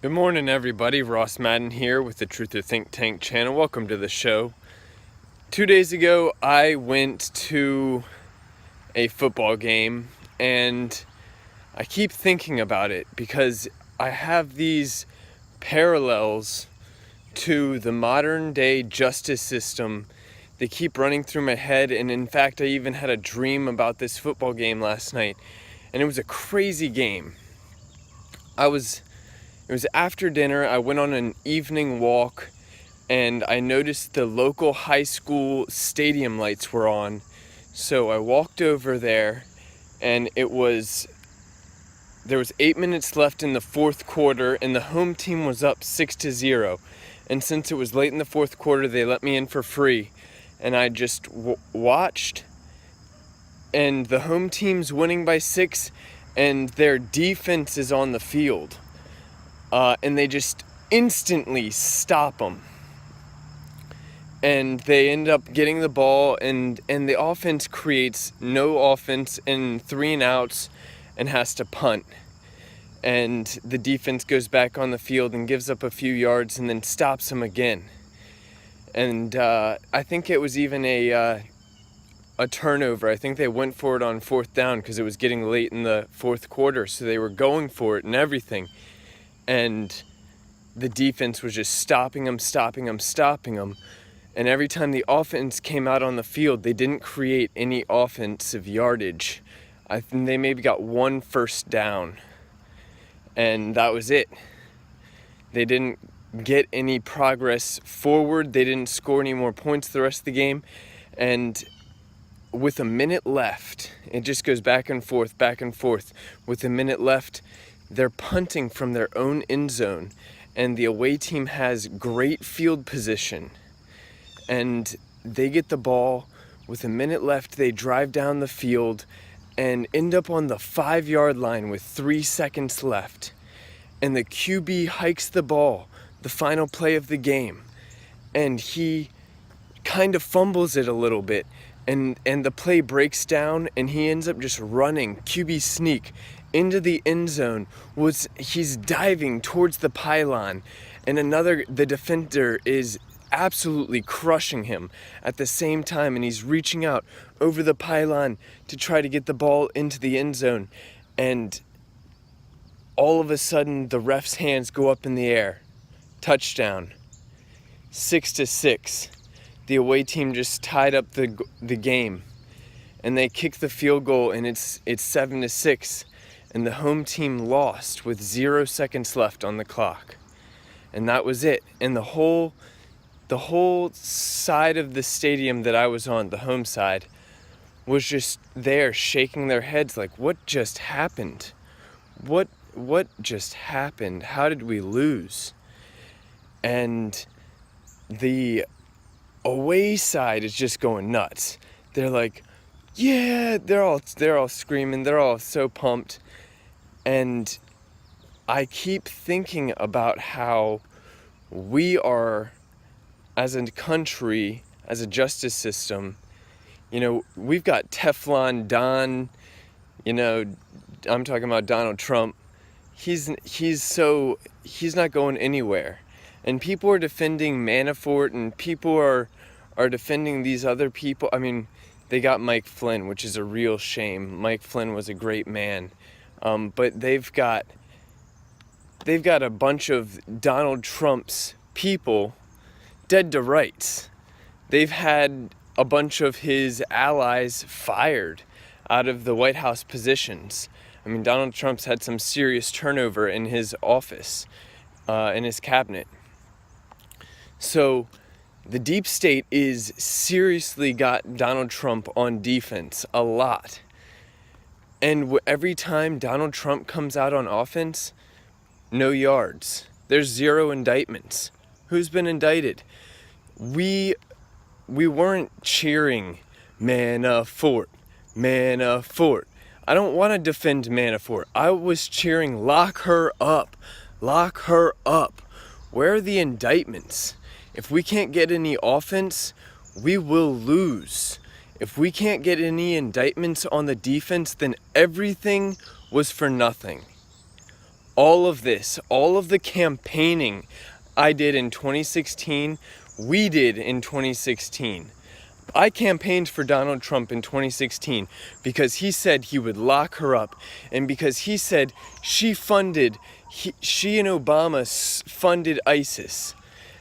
Good morning, everybody. Ross Madden here with the Truth or Think Tank channel. Welcome to the show. 2 days ago, I went to a football game, and I keep thinking about it because I have these parallels to the modern day justice system. They keep running through my head, and in fact, I even had a dream about this football game last night, and it was a crazy game. It was after dinner. I went on an evening walk and I noticed the local high school stadium lights were on. So I walked over there and there was 8 minutes left in the fourth quarter and the home team was up 6-0. And since it was late in the fourth quarter, they let me in for free. And I just watched, and the home team's winning by 6 and their defense is on the field. And they just instantly stop them. And they end up getting the ball, and the offense creates no offense and 3 and outs and has to punt. And the defense goes back on the field and gives up a few yards and then stops them again. And I think it was even a turnover. I think they went for it on fourth down because it was getting late in the fourth quarter, so they were going for it and everything. And the defense was just stopping them. And every time the offense came out on the field, they didn't create any offensive yardage. I think they maybe got 1 first down. And that was it. They didn't get any progress forward. They didn't score any more points the rest of the game. And with a minute left, it just goes back and forth. With a minute left, they're punting from their own end zone, and the away team has great field position. And they get the ball. With a minute left, they drive down the field and end up on the 5-yard line with 3 seconds left. And the QB hikes the ball, the final play of the game, and he kind of fumbles it a little bit. And the play breaks down, and he ends up just running QB sneak into the end zone. He's diving towards the pylon, and the defender is absolutely crushing him at the same time, and he's reaching out over the pylon to try to get the ball into the end zone. And all of a sudden, the ref's hands go up in the air. Touchdown. 6-6. The away team just tied up the game, and they kick the field goal, and it's 7-6, and the home team lost with 0 seconds left on the clock. And that was it. And the whole side of the stadium that I was on, the home side, was just there shaking their heads like, what just happened? What just happened? How did we lose? And the away side is just going nuts. They're like, yeah, they're all screaming, they're all so pumped. And I keep thinking about how we are, as a country, as a justice system, we've got Teflon Don, I'm talking about Donald Trump. He's not going anywhere. And people are defending Manafort, and people are defending these other people. I mean, they got Mike Flynn, which is a real shame. Mike Flynn was a great man. But they've got a bunch of Donald Trump's people dead to rights. They've had a bunch of his allies fired out of the White House positions. I mean, Donald Trump's had some serious turnover in his office, in his cabinet. So the deep state is seriously got Donald Trump on defense a lot. And every time Donald Trump comes out on offense, no yards. There's 0 indictments. Who's been indicted? We weren't cheering Manafort. I don't want to defend Manafort. I was cheering lock her up. Where are the indictments? If we can't get any offense, we will lose. If we can't get any indictments on the defense, then everything was for nothing. all of this, all of the campaigning I did in 2016, we did in 2016. I campaigned for Donald Trump in 2016 because he said he would lock her up, and because he said she and Obama funded ISIS.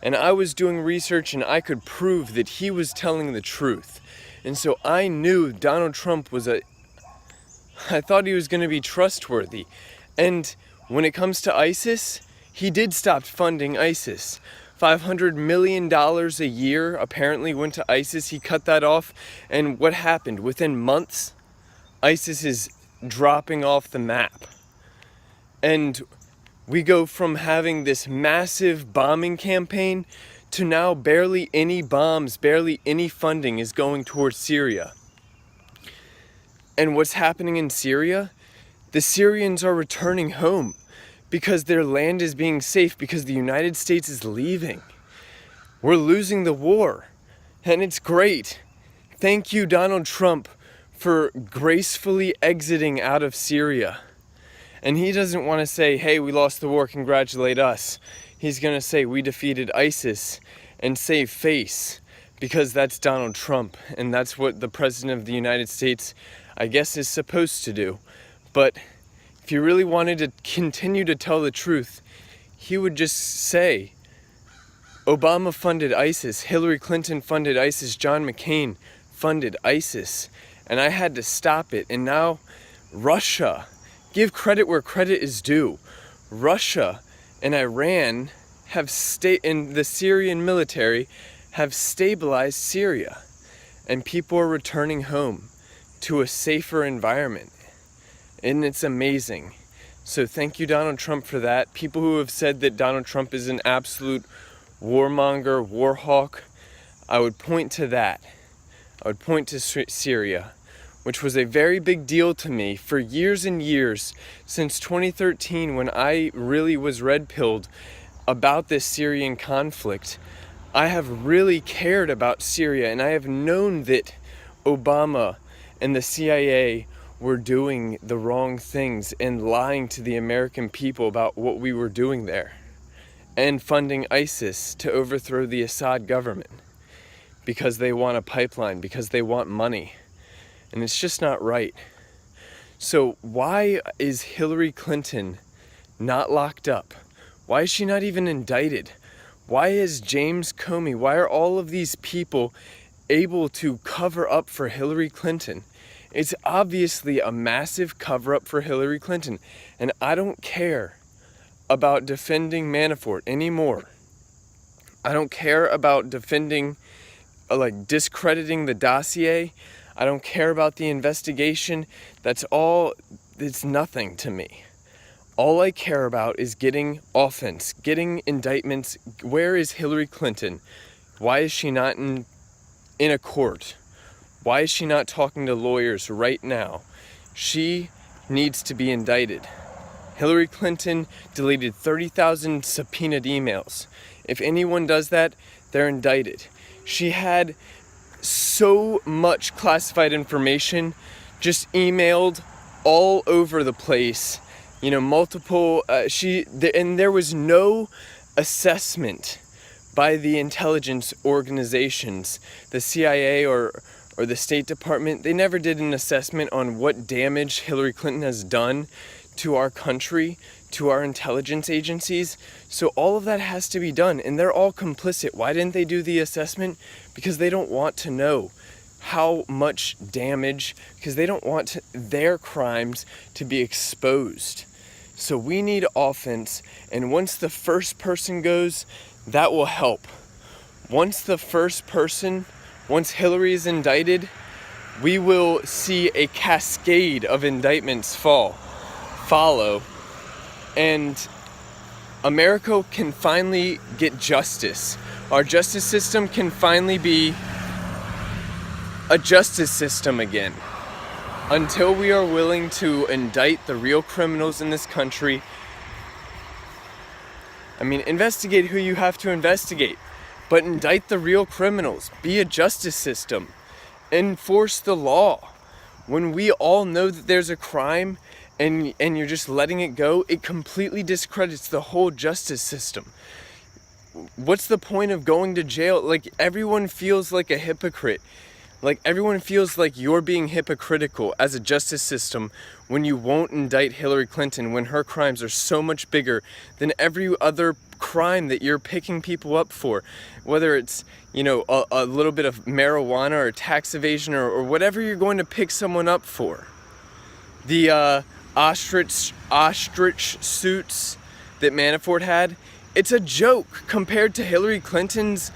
And I was doing research and I could prove that he was telling the truth. And so I knew Donald Trump I thought he was going to be trustworthy. And when it comes to ISIS, he did stop funding ISIS. $500 million a year apparently went to ISIS. He cut that off. And what happened? Within months, ISIS is dropping off the map. And we go from having this massive bombing campaign to now barely any bombs, barely any funding is going towards Syria. And what's happening in Syria? The Syrians are returning home because their land is being safe, because the United States is leaving. We're losing the war, and it's great. Thank you, Donald Trump, for gracefully exiting out of Syria. And he doesn't want to say, hey, we lost the war, congratulate us. He's going to say, we defeated ISIS and save face, because that's Donald Trump, and that's what the President of the United States, I guess, is supposed to do. But if he really wanted to continue to tell the truth, he would just say, Obama funded ISIS, Hillary Clinton funded ISIS, John McCain funded ISIS, and I had to stop it. And now Russia, give credit where credit is due. Russia and Iran and the Syrian military have stabilized Syria, and people are returning home to a safer environment. And it's amazing. So thank you, Donald Trump, for that. People who have said that Donald Trump is an absolute warmonger, war hawk, I would point to that. I would point to Syria, which was a very big deal to me for years and years, since 2013, when I really was red-pilled about this Syrian conflict. I have really cared about Syria, and I have known that Obama and the CIA were doing the wrong things and lying to the American people about what we were doing there, and funding ISIS to overthrow the Assad government because they want a pipeline, because they want money. And it's just not right. So why is Hillary Clinton not locked up? Why is she not even indicted? Why is James Comey, why are all of these people able to cover up for Hillary Clinton? It's obviously a massive cover-up for Hillary Clinton. And I don't care about defending Manafort anymore. I don't care about defending, discrediting the dossier. I don't care about the investigation. It's nothing to me. All I care about is getting offense, getting indictments. Where is Hillary Clinton? Why is she not in a court? Why is she not talking to lawyers right now? She needs to be indicted. Hillary Clinton deleted 30,000 subpoenaed emails. If anyone does that, they're indicted. She had so much classified information just emailed all over the place. Multiple, and there was no assessment by the intelligence organizations, the CIA or the State Department. They never did an assessment on what damage Hillary Clinton has done to our country, to our intelligence agencies. So all of that has to be done, and they're all complicit. Why didn't they do the assessment? Because they don't want to know how much damage, because they don't want their crimes to be exposed. So we need offense, and once the first person goes, that will help. Once Hillary is indicted, we will see a cascade of indictments follow, and America can finally get justice. Our justice system can finally be a justice system again. Until we are willing to indict the real criminals in this country, investigate who you have to investigate, but indict the real criminals. Be a justice system. Enforce the law. When we all know that there's a crime and you're just letting it go, it completely discredits the whole justice system. What's the point of going to jail? Like, everyone feels like a hypocrite. Like, everyone feels like you're being hypocritical as a justice system when you won't indict Hillary Clinton, when her crimes are so much bigger than every other crime that you're picking people up for. Whether it's, you know, a little bit of marijuana or tax evasion or whatever you're going to pick someone up for. The ostrich suits that Manafort had, it's a joke compared to Hillary Clinton's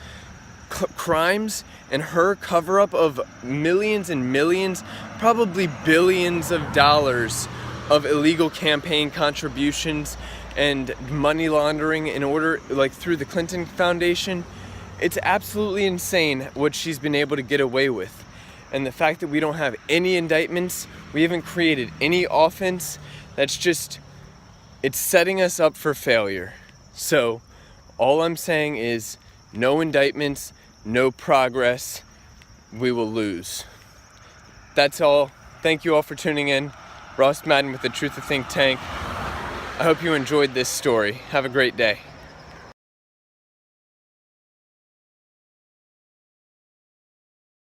crimes and her cover-up of millions and millions, probably billions of dollars of illegal campaign contributions and money laundering in order, like, through the Clinton Foundation. It's absolutely insane what she's been able to get away with. And the fact that we don't have any indictments, we haven't created any offense, that's just, it's setting us up for failure. So, all I'm saying is, no indictments, no progress, we will lose. That's all. Thank you all for tuning in. Ross Madden with the Truth of Think Tank. I hope you enjoyed this story. Have a great day.